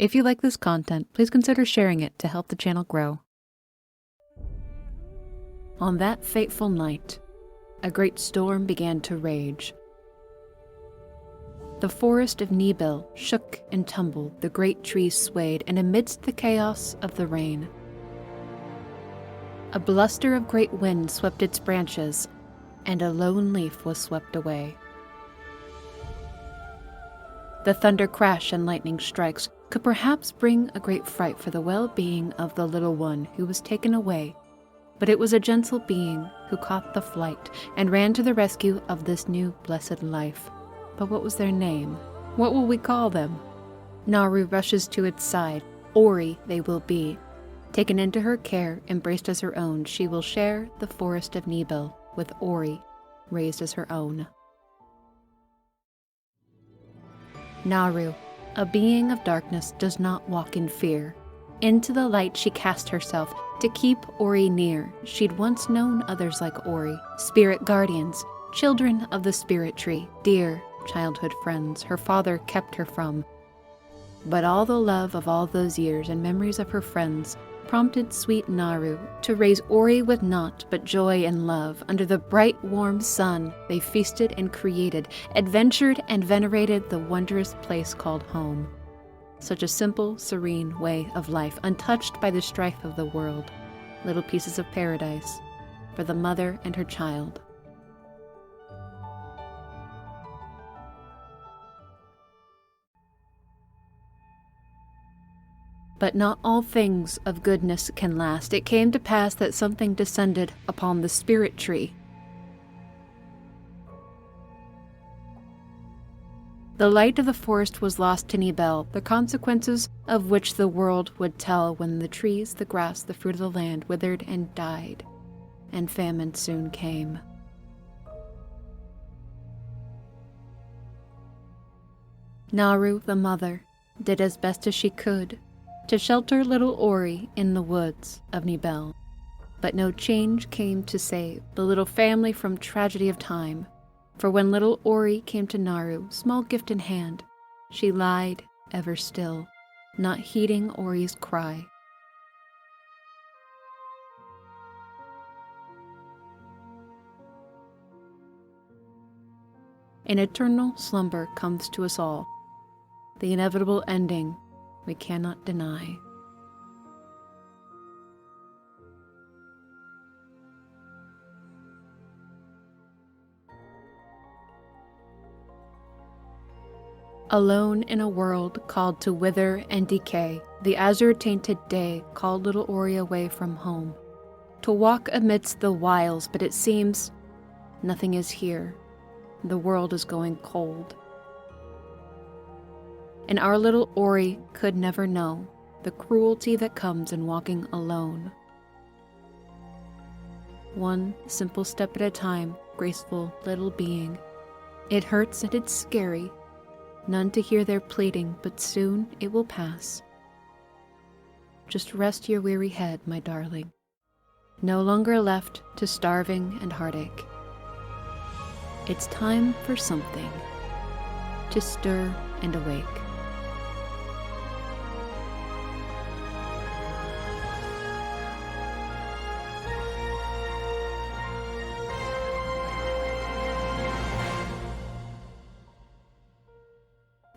If you like this content, please consider sharing it to help the channel grow. On that fateful night, a great storm began to rage. The forest of Nibil shook and tumbled, the great trees swayed, and amidst the chaos of the rain, a bluster of great wind swept its branches, and a lone leaf was swept away. The thunder crash and lightning strikes could perhaps bring a great fright for the well-being of the little one who was taken away, but it was a gentle being who caught the flight and ran to the rescue of this new blessed life. But what was their name? What will we call them? Naru rushes to its side. Ori they will be. Taken into her care, embraced as her own, she will share the forest of Nibil with Ori, raised as her own. Naru, a being of darkness, does not walk in fear. Into the light she cast herself to keep Ori near. She'd once known others like Ori, spirit guardians, children of the spirit tree, dear childhood friends her father kept her from. But all the love of all those years and memories of her friends prompted sweet Naru to raise Ori with naught but joy and love. Under the bright, warm sun, they feasted and created, adventured and venerated the wondrous place called home. Such a simple, serene way of life, untouched by the strife of the world. Little pieces of paradise for the mother and her child. But not all things of goodness can last. It came to pass that something descended upon the spirit tree. The light of the forest was lost to Nibil, the consequences of which the world would tell when the trees, the grass, the fruit of the land withered and died, and famine soon came. Naru, the mother, did as best as she could to shelter little Ori in the woods of Nibil. But no change came to save the little family from tragedy of time. For when little Ori came to Naru, small gift in hand, she lied ever still, not heeding Ori's cry. An eternal slumber comes to us all, the inevitable ending we cannot deny. Alone in a world called to wither and decay, the azure-tainted day called little Ori away from home, to walk amidst the wilds, but it seems nothing is here. The world is going cold. And our little Ori could never know the cruelty that comes in walking alone. One simple step at a time, graceful little being. It hurts and it's scary. None to hear their pleading, but soon it will pass. Just rest your weary head, my darling. No longer left to starving and heartache. It's time for something to stir and awake.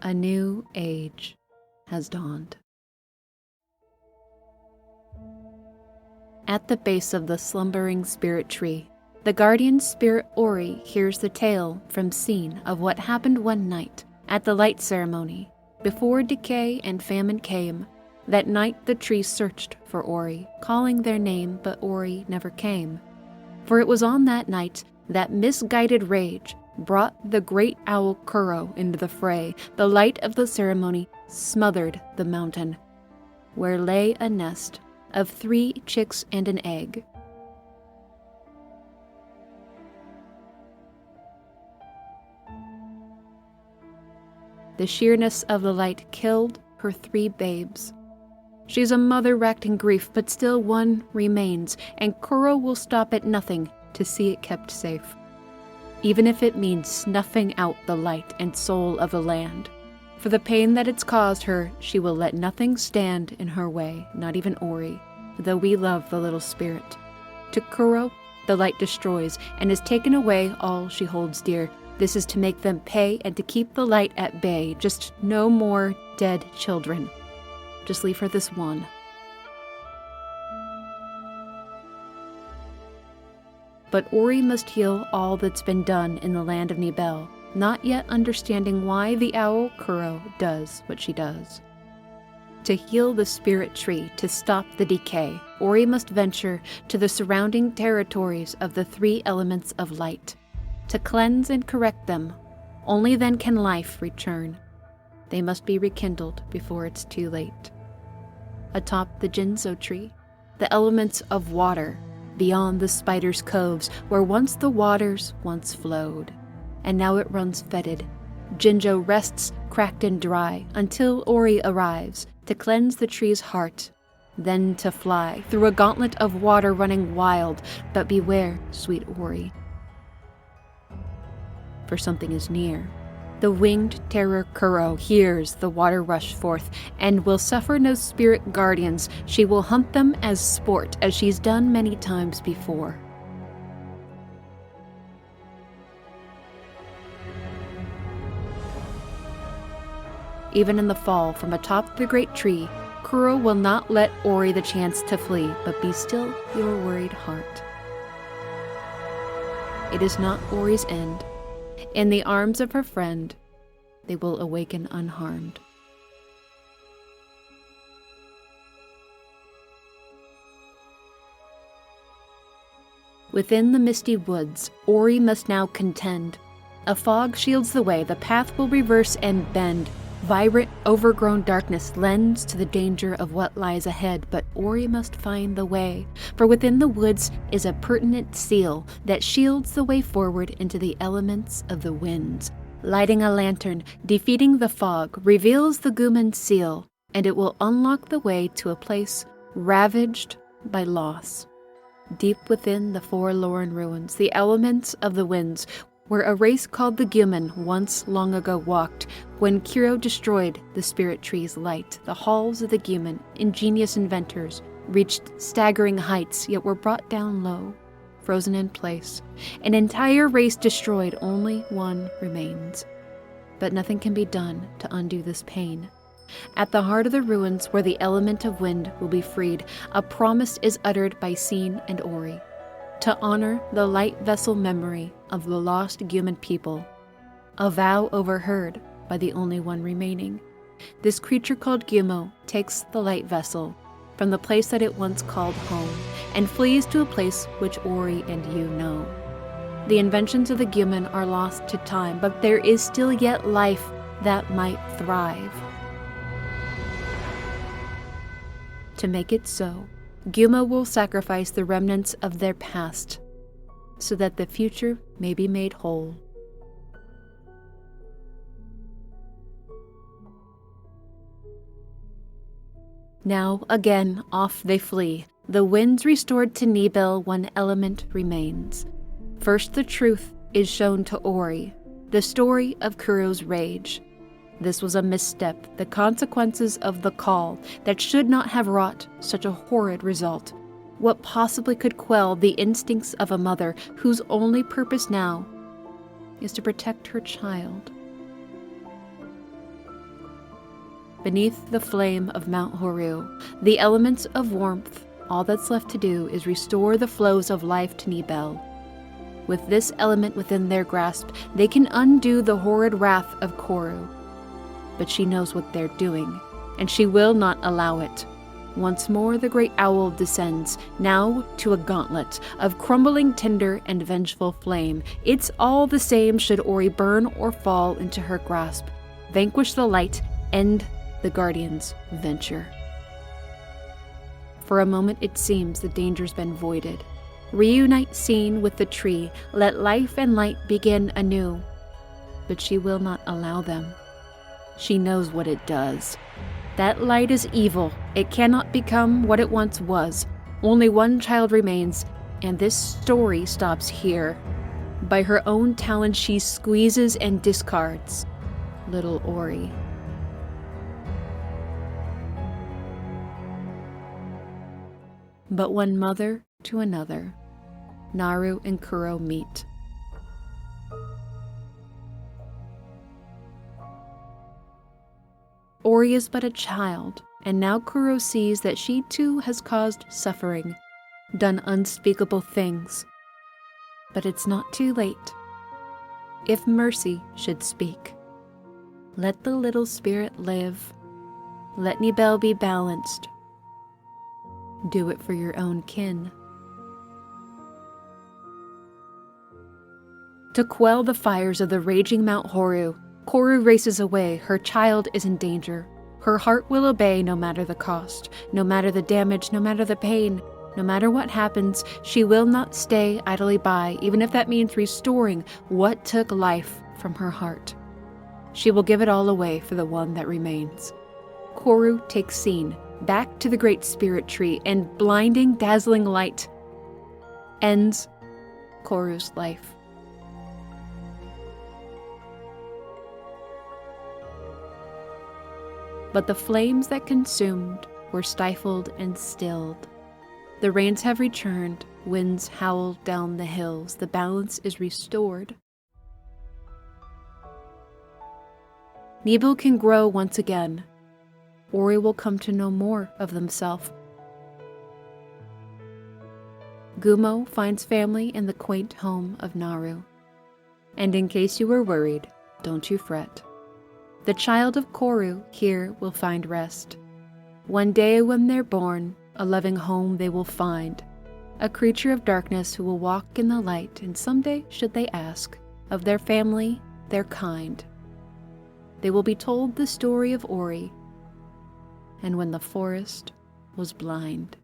A new age has dawned. At the base of the slumbering spirit tree, the guardian spirit Ori hears the tale from scene of what happened one night at the light ceremony. Before decay and famine came, that night the tree searched for Ori, calling their name, but Ori never came. For it was on that night that misguided rage brought the great owl Kuro into the fray. The light of the ceremony smothered the mountain, where lay a nest of 3 chicks and an egg. The sheerness of the light killed her 3 babes. She's a mother racked in grief, but still one remains, and Kuro will stop at nothing to see it kept safe, even if it means snuffing out the light and soul of the land. For the pain that it's caused her, she will let nothing stand in her way, not even Ori, though we love the little spirit. To Kuro, the light destroys and has taken away all she holds dear. This is to make them pay and to keep the light at bay. Just no more dead children. Just leave her this one. But Ori must heal all that's been done in the land of Nibel, not yet understanding why the owl Kuro does what she does. To heal the spirit tree, to stop the decay, Ori must venture to the surrounding territories of the three elements of light. To cleanse and correct them, only then can life return. They must be rekindled before it's too late. Atop the Jinzo tree, the elements of water, beyond the spider's coves, where once the waters once flowed, and now it runs fetid. Jinjo rests cracked and dry until Ori arrives to cleanse the tree's heart, then to fly through a gauntlet of water running wild. But beware, sweet Ori, for something is near. The winged terror Kuro hears the water rush forth, and will suffer no spirit guardians. She will hunt them as sport, as she's done many times before. Even in the fall from atop the great tree, Kuro will not let Ori the chance to flee, but be still your worried heart. It is not Ori's end. In the arms of her friend, they will awaken unharmed. Within the misty woods, Ori must now contend. A fog shields the way, the path will reverse and bend. Vibrant, overgrown darkness lends to the danger of what lies ahead, but Ori must find the way, for within the woods is a pertinent seal that shields the way forward into the elements of the winds. Lighting a lantern, defeating the fog, reveals the Guman seal, and it will unlock the way to a place ravaged by loss. Deep within the forlorn ruins, the elements of the winds, where a race called the Guman once long ago walked, when Kuro destroyed the spirit tree's light, the halls of the Guman, ingenious inventors, reached staggering heights, yet were brought down low, frozen in place. An entire race destroyed, only one remains. But nothing can be done to undo this pain. At the heart of the ruins, where the element of wind will be freed, a promise is uttered by Scene and Ori, to honor the light vessel memory of the lost Guman people, a vow overheard by the only one remaining. This creature called Gumo takes the light vessel from the place that it once called home, and flees to a place which Ori and you know. The inventions of the Guman are lost to time, but there is still yet life that might thrive. To make it so, Gumo will sacrifice the remnants of their past, so that the future may be made whole. Now again off they flee. The winds restored to Nibel, one element remains. First the truth is shown to Ori, the story of Kuro's rage. This was a misstep, the consequences of the call that should not have wrought such a horrid result. What possibly could quell the instincts of a mother whose only purpose now is to protect her child? Beneath the flame of Mount Horu, the elements of warmth, all that's left to do is restore the flows of life to Nibel. With this element within their grasp, they can undo the horrid wrath of Koru. But she knows what they're doing, and she will not allow it. Once more the great owl descends, now to a gauntlet of crumbling tinder and vengeful flame. It's all the same should Ori burn or fall into her grasp. Vanquish the light, end the Guardian's venture. For a moment it seems the danger's been voided. Reunite Scene with the tree, let life and light begin anew. But she will not allow them. She knows what it does. That light is evil. It cannot become what it once was. Only one child remains, and this story stops here. By her own talent she squeezes and discards little Ori. But one mother to another, Naru and Kuro meet. Ori is but a child, and now Kuro sees that she too has caused suffering, done unspeakable things. But it's not too late. If mercy should speak, let the little spirit live. Let Nibel be balanced. Do it for your own kin. To quell the fires of the raging Mount Horu, Koru races away. Her child is in danger. Her heart will obey no matter the cost, no matter the damage, no matter the pain. No matter what happens, she will not stay idly by, even if that means restoring what took life from her heart. She will give it all away for the one that remains. Koru takes scene back to the great spirit tree, and blinding, dazzling light ends Koru's life. But the flames that consumed were stifled and stilled. The rains have returned, winds howl down the hills, the balance is restored. Nibel can grow once again. Ori will come to know more of themselves. Gumo finds family in the quaint home of Naru. And in case you were worried, don't you fret. The child of Koru here will find rest. One day when they're born, a loving home they will find, a creature of darkness who will walk in the light, and someday, should they ask, of their family, their kind, they will be told the story of Ori, and when the forest was blind.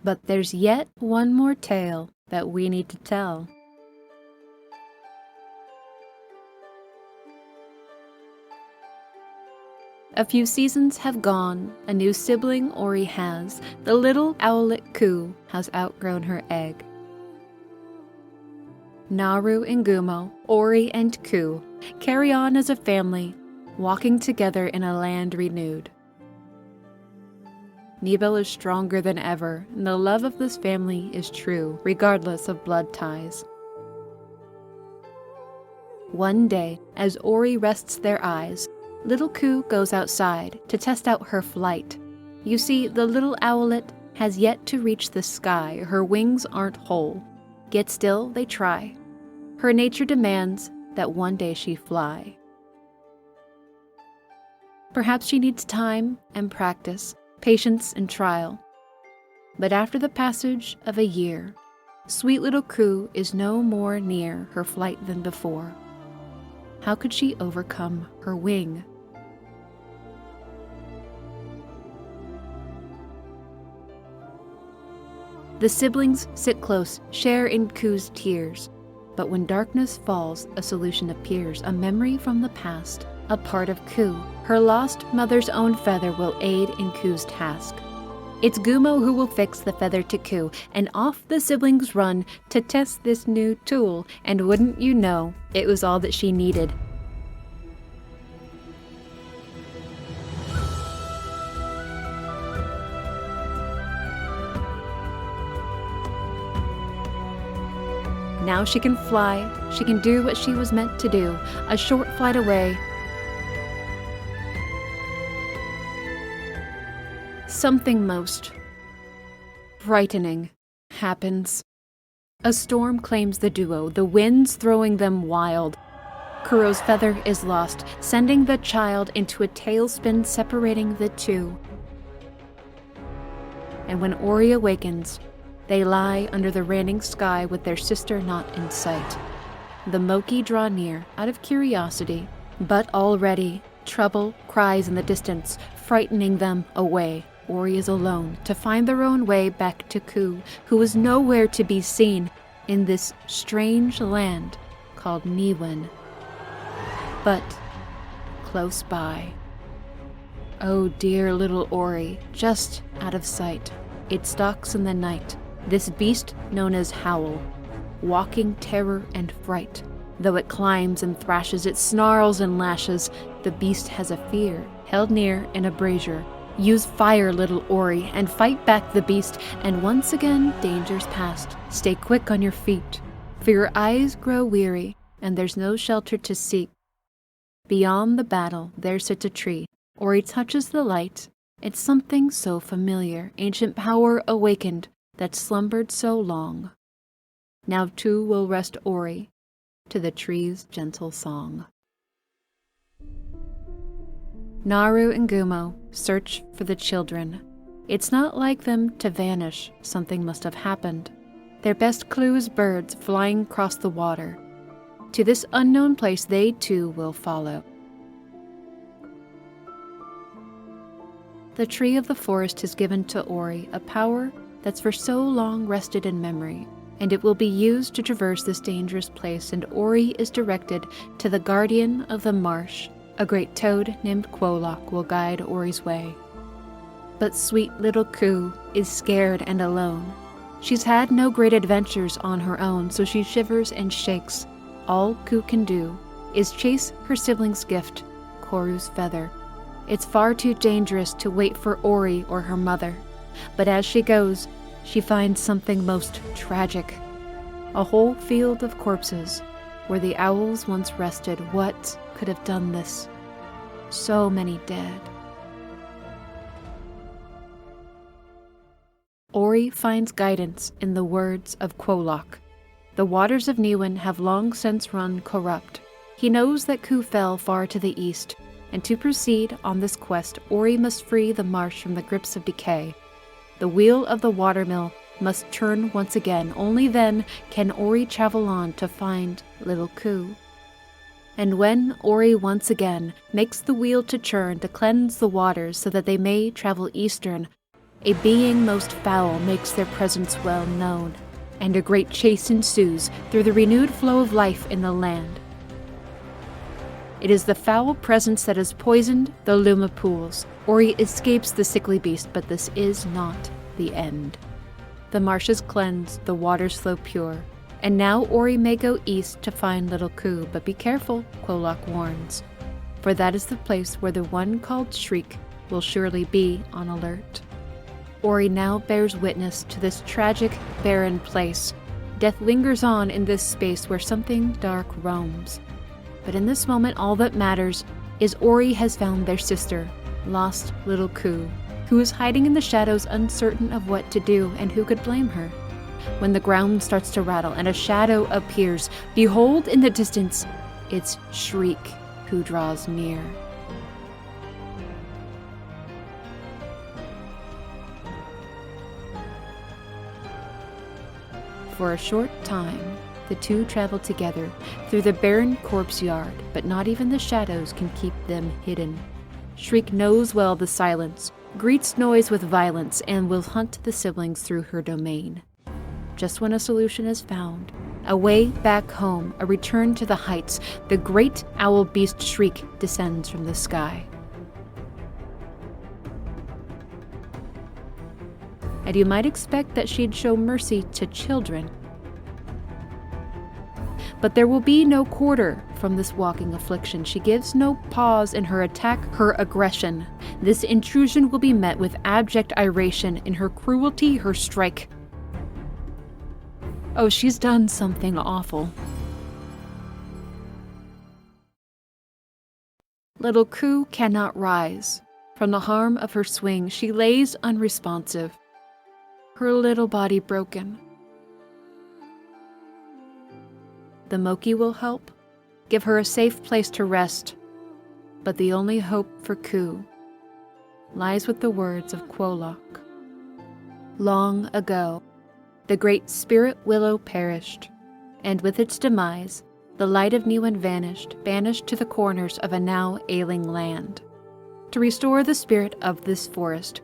But there's yet one more tale that we need to tell. A few seasons have gone, a new sibling Ori has. The little owlet Ku has outgrown her egg. Naru and Gumo, Ori and Ku, carry on as a family, walking together in a land renewed. Nibel is stronger than ever, and the love of this family is true, regardless of blood ties. One day, as Ori rests their eyes, little Ku goes outside to test out her flight. You see, the little owlet has yet to reach the sky. Her wings aren't whole. Yet still they try. Her nature demands that one day she fly. Perhaps she needs time and practice, patience and trial. But after the passage of a year, sweet little Ku is no more near her flight than before. How could she overcome her wing? The siblings sit close, share in Ku's tears. But when darkness falls, a solution appears, a memory from the past, a part of Ku. Her lost mother's own feather will aid in Ku's task. It's Gumo who will fix the feather to Ku, and off the siblings run to test this new tool, and wouldn't you know, it was all that she needed. Now she can fly, she can do what she was meant to do, a short flight away. Something most frightening happens. A storm claims the duo, the winds throwing them wild. Kuro's feather is lost, sending the child into a tailspin separating the two. And when Ori awakens, they lie under the raining sky with their sister not in sight. The Moki draw near out of curiosity, but already trouble cries in the distance, frightening them away. Ori is alone to find their own way back to Ku, who is nowhere to be seen in this strange land called Niwen. But close by. Oh dear little Ori, just out of sight. It stalks in the night. This beast known as Howl, walking terror and fright, Though it climbs and thrashes, it snarls and lashes, the beast has a fear, held near in a brazier. Use fire, little Ori, and fight back the beast, and once again danger's past. Stay quick on your feet, for your eyes grow weary, and there's no shelter to seek. Beyond the battle, there sits a tree. Ori touches the light. It's something so familiar, ancient power awakened, that slumbered so long. Now too will rest Ori, to the tree's gentle song. Naru and Gumo search for the children. It's not like them to vanish, something must have happened. Their best clue is birds flying across the water. To this unknown place they too will follow. The tree of the forest has given to Ori a power that's for so long rested in memory, and it will be used to traverse this dangerous place, and Ori is directed to the guardian of the marsh. A great toad named Quolok will guide Ori's way. But sweet little Ku is scared and alone. She's had no great adventures on her own, so she shivers and shakes. All Ku can do is chase her sibling's gift, Koru's feather. It's far too dangerous to wait for Ori or her mother. But as she goes, she finds something most tragic. A whole field of corpses, where the owls once rested. What could have done this? So many dead. Ori finds guidance in the words of Quolok. The waters of Niwen have long since run corrupt. He knows that Ku fell far to the east, and to proceed on this quest, Ori must free the marsh from the grips of decay. The wheel of the watermill must turn once again. Only then can Ori travel on to find little Ku. And when Ori once again makes the wheel to churn to cleanse the waters so that they may travel eastern, a being most foul makes their presence well known, and a great chase ensues through the renewed flow of life in the land. It is the foul presence that has poisoned the Luma pools. Ori escapes the sickly beast, but this is not the end. The marshes cleanse, the waters flow pure, and now Ori may go east to find little Ku, but be careful, Quolok warns, for that is the place where the one called Shriek will surely be on alert. Ori now bears witness to this tragic, barren place. Death lingers on in this space where something dark roams. But in this moment, all that matters is Ori has found their sister, lost little Ku, who is hiding in the shadows, uncertain of what to do, and who could blame her? When the ground starts to rattle and a shadow appears, behold in the distance, it's Shriek who draws near. For a short time, the two travel together through the barren corpse yard, but not even the shadows can keep them hidden. Shriek knows well the silence, greets noise with violence, and will hunt the siblings through her domain. Just when a solution is found, a way back home, a return to the heights, the great owl beast Shriek descends from the sky. And you might expect that she'd show mercy to children. But there will be no quarter from this walking affliction. She gives no pause in her attack, her aggression. This intrusion will be met with abject iration. In her cruelty, her strike. Oh, she's done something awful. Little Ku cannot rise. From the harm of her swing, she lays unresponsive, her little body broken. The Moki will help, give her a safe place to rest, but the only hope for Ku lies with the words of Quolok. Long ago, the great spirit willow perished, and with its demise, the light of Niwen vanished, banished to the corners of a now ailing land. To restore the spirit of this forest,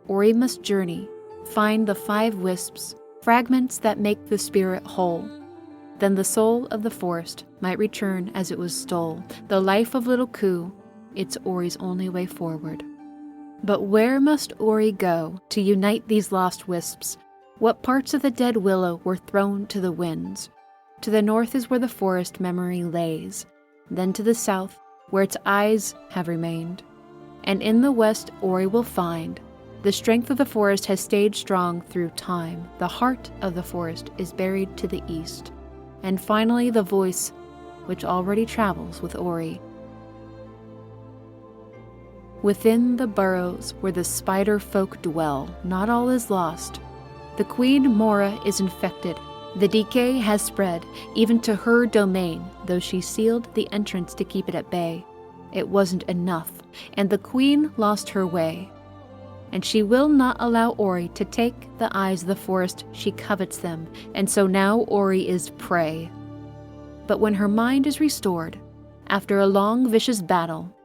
Ori must journey, find the 5 wisps, fragments that make the spirit whole. Then the soul of the forest might return as it was stole. The life of little Ku, it's Ori's only way forward. But where must Ori go to unite these lost wisps? What parts of the dead willow were thrown to the winds? To the north is where the forest memory lays, then to the south, where its eyes have remained. And in the west Ori will find the strength of the forest has stayed strong through time. The heart of the forest is buried to the east. And finally the voice, which already travels with Ori. Within the burrows where the spider folk dwell, not all is lost. The Queen Mora is infected. The decay has spread, even to her domain, though she sealed the entrance to keep it at bay. It wasn't enough, and the Queen lost her way. And she will not allow Ori to take the eyes of the forest, she covets them, and so now Ori is prey. But when her mind is restored, after a long vicious battle,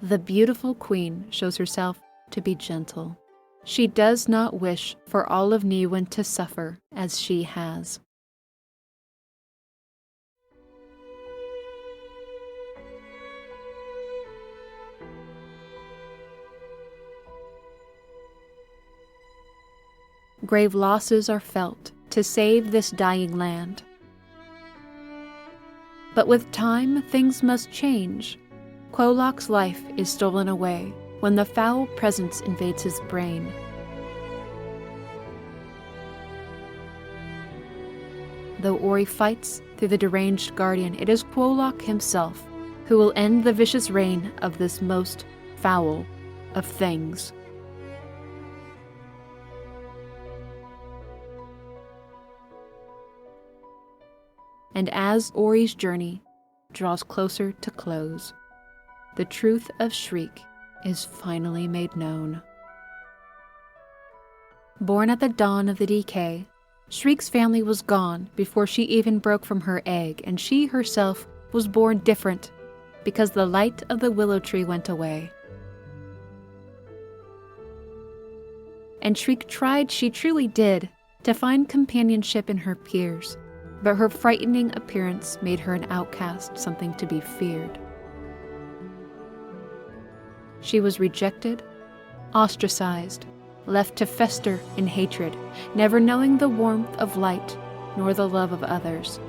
the beautiful Queen shows herself to be gentle. She does not wish for all of Niwen to suffer as she has. Grave losses are felt to save this dying land. But with time, things must change. Quolok's life is stolen away when the foul presence invades his brain. Though Ori fights through the deranged guardian, it is Quolok himself who will end the vicious reign of this most foul of things. And as Ori's journey draws closer to close, the truth of Shriek is finally made known. Born at the dawn of the decay, Shriek's family was gone before she even broke from her egg, and she herself was born different because the light of the willow tree went away. And Shriek tried, she truly did, to find companionship in her peers, but her frightening appearance made her an outcast, something to be feared. She was rejected, ostracized, left to fester in hatred, never knowing the warmth of light nor the love of others.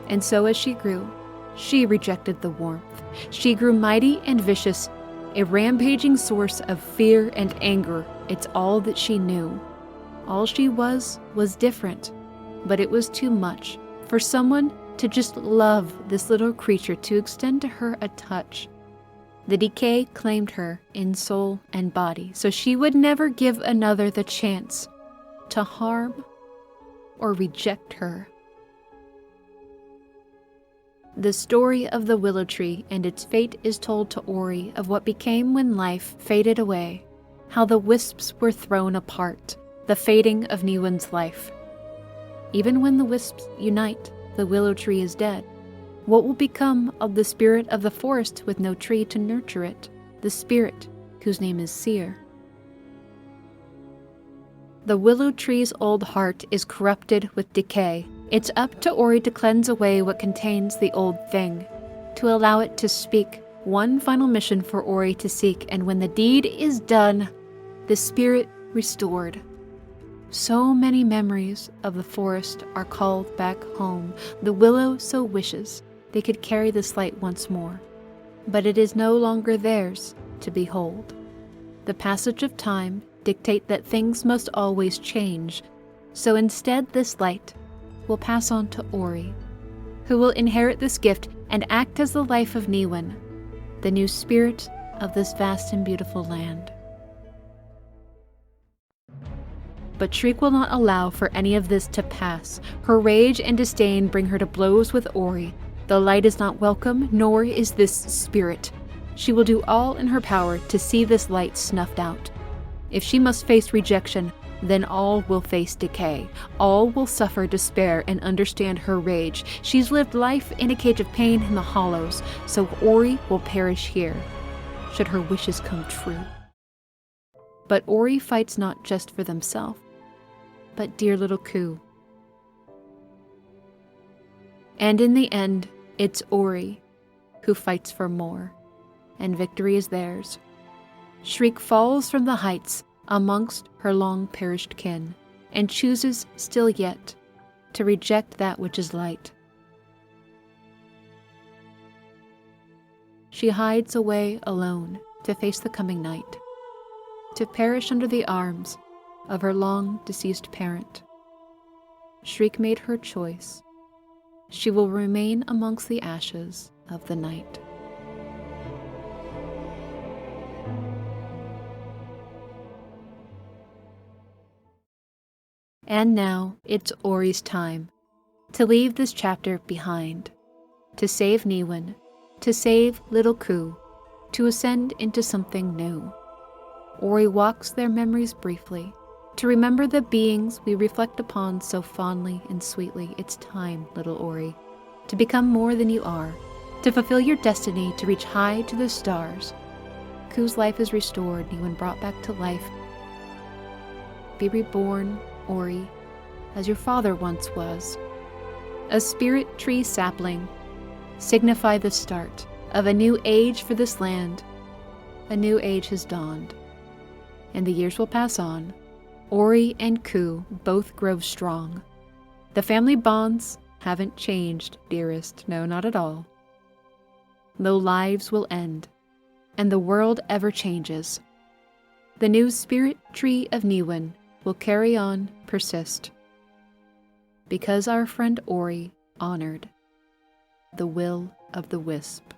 And so as she grew, she rejected the warmth. She grew mighty and vicious, a rampaging source of fear and anger. It's all that she knew. All she was different, but it was too much for someone to just love this little creature, to extend to her a touch. The decay claimed her in soul and body, so she would never give another the chance to harm or reject her. The story of the willow tree and its fate is told to Ori, of what became when life faded away, how the wisps were thrown apart, the fading of Niwen's life. Even when the wisps unite, the willow tree is dead. What will become of the spirit of the forest with no tree to nurture it, the spirit whose name is Seer? The willow tree's old heart is corrupted with decay. It's up to Ori to cleanse away what contains the old thing, to allow it to speak. One final mission for Ori to seek, and when the deed is done, the spirit restored. So many memories of the forest are called back home. The willow so wishes they could carry this light once more, but it is no longer theirs to behold. The passage of time dictate that things must always change, so instead this light will pass on to Ori, who will inherit this gift and act as the life of Niwen, the new spirit of this vast and beautiful land. But Shriek will not allow for any of this to pass. Her rage and disdain bring her to blows with Ori. The light is not welcome, nor is this spirit. She will do all in her power to see this light snuffed out. If she must face rejection, then all will face decay. All will suffer despair and understand her rage. She's lived life in a cage of pain in the hollows, so Ori will perish here, should her wishes come true. But Ori fights not just for themselves, but dear little Ku. And in the end, it's Ori who fights for more, and victory is theirs. Shriek falls from the heights amongst her long-perished kin, and chooses still yet to reject that which is light. she hides away alone to face the coming night, to perish under the arms of her long-deceased parent. Shriek made her choice. She will remain amongst the ashes of the night. And now it's Ori's time to leave this chapter behind, to save Niwen, to save little Ku, to ascend into something new. Ori walks their memories briefly, to remember the beings we reflect upon so fondly and sweetly. It's time, little Ori, to become more than you are, to fulfill your destiny to reach high to the stars. Ku's life is restored, Niwen brought back to life. Be reborn, Ori, as your father once was. A spirit tree sapling, signify the start of a new age for this land. A new age has dawned, and the years will pass on. Ori and Ku both grow strong. The family bonds haven't changed, dearest, no, not at all. Though lives will end, and the world ever changes, the new spirit tree of Niwen will carry on, persist, because our friend Ori honored the will of the Wisp.